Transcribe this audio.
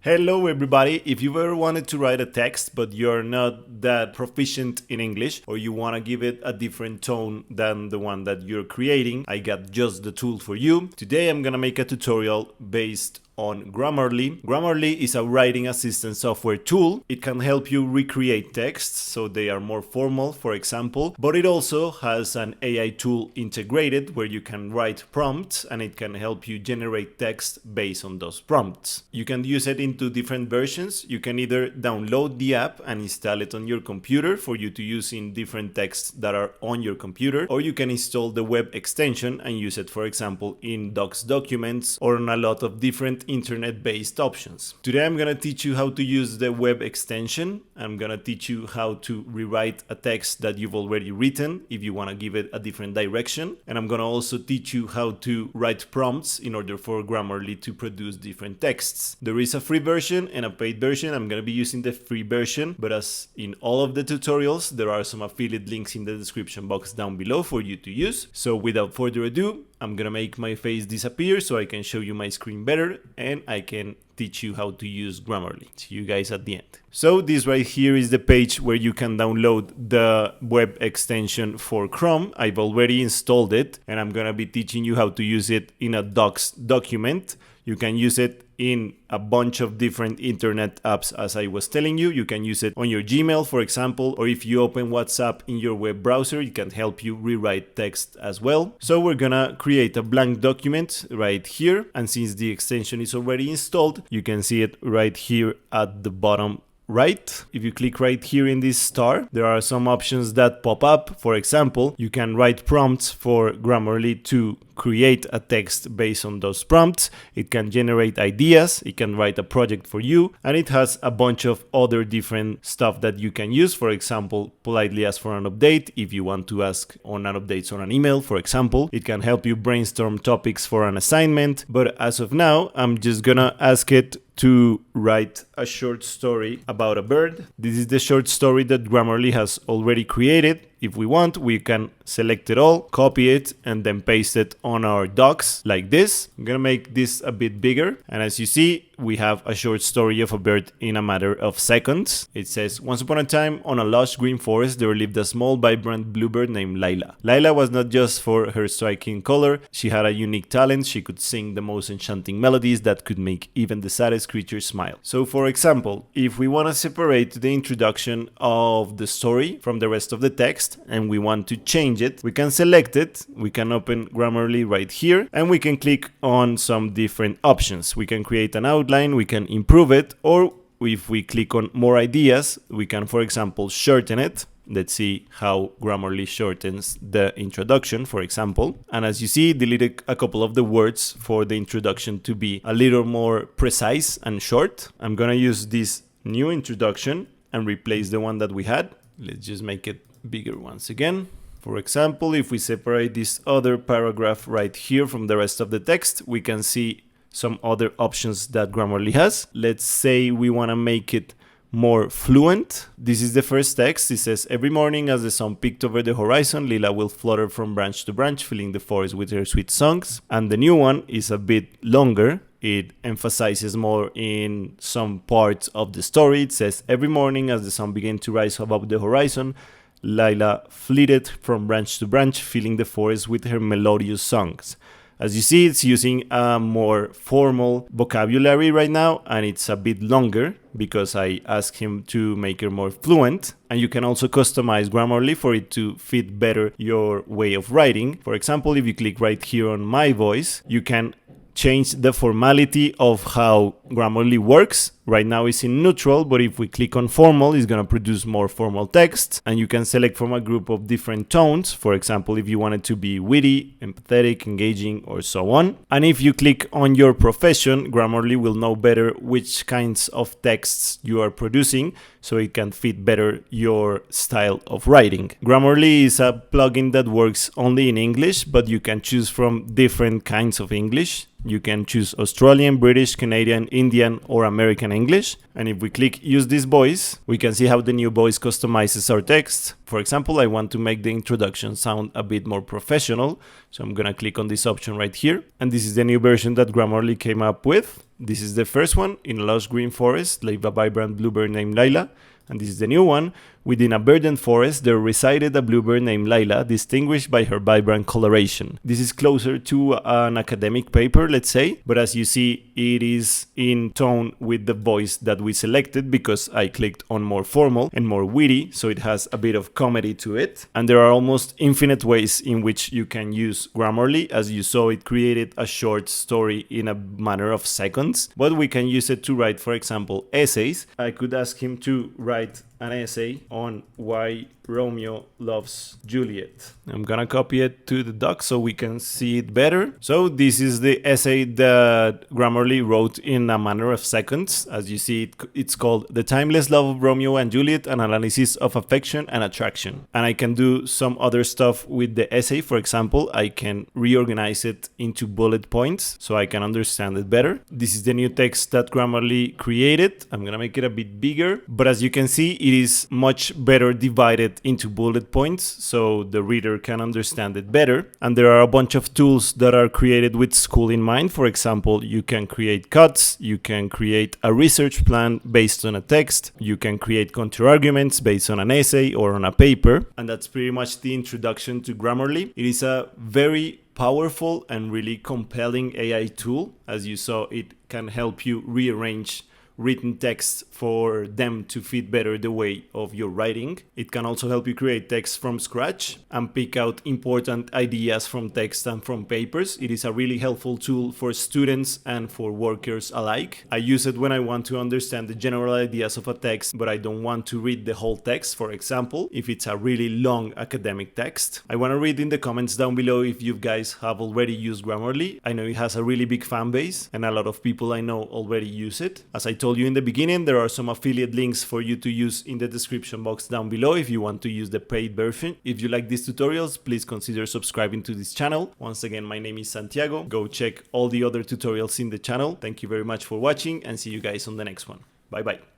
Hello everybody, if you've ever wanted to write a text but you're not that proficient in English or you want to give it a different tone than the one that you're creating, I got just the tool for you. Today I'm gonna make a tutorial based on Grammarly. Grammarly is a writing assistant software tool. It can help you recreate texts so they are more formal, for example, but it also has an AI tool integrated where you can write prompts and it can help you generate text based on those prompts. You can use it in two different versions. You can either download the app and install it on your computer for you to use in different texts that are on your computer, or you can install the web extension and use it, for example, in Docs documents or on a lot of different internet-based options. Today I'm going to teach you how to use the web extension. I'm going to teach you how to rewrite a text that you've already written if you want to give it a different direction. And I'm going to also teach you how to write prompts in order for Grammarly to produce different texts. There is a free version and a paid version. I'm going to be using the free version, but as in all of the tutorials, there are some affiliate links in the description box down below for you to use. So without further ado, I'm gonna make my face disappear so I can show you my screen better and I can teach you how to use Grammarly. See you guys at the end. So this right here is the page where you can download the web extension for Chrome. I've already installed it and I'm gonna be teaching you how to use it in a Docs document. You can use it in a bunch of different internet apps as I was telling you. You can use it on your Gmail, for example, or if you open WhatsApp in your web browser, it can help you rewrite text as well. So we're gonna create a blank document right here. And since the extension is already installed, you can see it right here at the bottom right. If you click right here in this star, there are some options that pop up. For example, you can write prompts for Grammarly to create a text based on those prompts. It can generate ideas, it can write a project for you, and it has a bunch of other different stuff that you can use. For example, politely ask for an update if you want to ask on an update on an email, for example. It can help you brainstorm topics for an assignment, but as of now, I'm just gonna ask it to write a short story about a bird. This is the short story that Grammarly has already created. If we want, we can select it all, copy it, and then paste it on our docs like this. I'm gonna make this a bit bigger. And as you see, we have a short story of a bird in a matter of seconds. It says, once upon a time, on a lush green forest, there lived a small, vibrant bluebird named Laila. Laila was not just for her striking color. She had a unique talent. She could sing the most enchanting melodies that could make even the saddest creature smile. So for example, if we want to separate the introduction of the story from the rest of the text, and we want to change it, we can select it, we can open Grammarly right here, and we can click on some different options. We can create an outline, we can improve it, or if we click on more ideas, we can, for example, shorten it. Let's see how Grammarly shortens the introduction, for example. And as you see, it deleted a couple of the words for the introduction to be a little more precise and short. I'm gonna use this new introduction and replace the one that we had. Let's just make it bigger once again. For example, if we separate this other paragraph right here from the rest of the text, we can see some other options that Grammarly has. Let's say we want to make it more fluent. This is the first text. It says, every morning as the sun peeked over the horizon, Lila will flutter from branch to branch, filling the forest with her sweet songs. And the new one is a bit longer. It emphasizes more in some parts of the story. It says, every morning as the sun began to rise above the horizon, Lila flitted from branch to branch, filling the forest with her melodious songs. As you see, it's using a more formal vocabulary right now, and it's a bit longer because I asked him to make it more fluent. And you can also customize Grammarly for it to fit better your way of writing. For example, if you click right here on my voice, you can change the formality of how Grammarly works. Right now it's in neutral, but if we click on formal, it's going to produce more formal text. And you can select from a group of different tones. For example, if you want it to be witty, empathetic, engaging, or so on. And if you click on your profession, Grammarly will know better which kinds of texts you are producing, so it can fit better your style of writing. Grammarly is a plugin that works only in English, but you can choose from different kinds of English. You can choose Australian, British, Canadian, Indian, or American English. And if we click use this voice, we can see how the new voice customizes our text. For example, I want to make the introduction sound a bit more professional. So I'm gonna click on this option right here. And this is the new version that Grammarly came up with. This is the first one. In a lush green forest lived a vibrant bluebird named Laila. And this is the new one. Within a verdant forest, there resided a bluebird named Laila, distinguished by her vibrant coloration. This is closer to an academic paper, let's say, but as you see, it is in tone with the voice that we selected because I clicked on more formal and more witty, so it has a bit of comedy to it. And there are almost infinite ways in which you can use Grammarly. As you saw, it created a short story in a matter of seconds, but we can use it to write, for example, essays. I could ask him to write an essay on why Romeo loves Juliet. I'm gonna copy it to the doc so we can see it better. So this is the essay that Grammarly wrote in a matter of seconds. As you see, it's called The Timeless Love of Romeo and Juliet, an analysis of affection and attraction. And I can do some other stuff with the essay. For example, I can reorganize it into bullet points so I can understand it better. This is the new text that Grammarly created. I'm gonna make it a bit bigger, but as you can see, it is much better divided into bullet points so the reader can understand it better. And there are a bunch of tools that are created with school in mind. For example, you can create cuts, you can create a research plan based on a text, you can create counterarguments based on an essay or on a paper. And that's pretty much the introduction to Grammarly. It is a very powerful and really compelling AI tool. As you saw, it can help you rearrange written text for them to fit better the way of your writing. It can also help you create text from scratch and pick out important ideas from text and from papers. It is a really helpful tool for students and for workers alike. I use it when I want to understand the general ideas of a text, but I don't want to read the whole text. For example, if it's a really long academic text. I want to read in the comments down below if you guys have already used Grammarly. I know it has a really big fan base and a lot of people I know already use it. As I told you in the beginning, there are some affiliate links for you to use in the description box down below if you want to use the paid version. If you like these tutorials, please consider subscribing to this channel. Once again, my name is Santiago. Go check all the other tutorials in the channel. Thank you very much for watching and see you guys on the next one. Bye bye.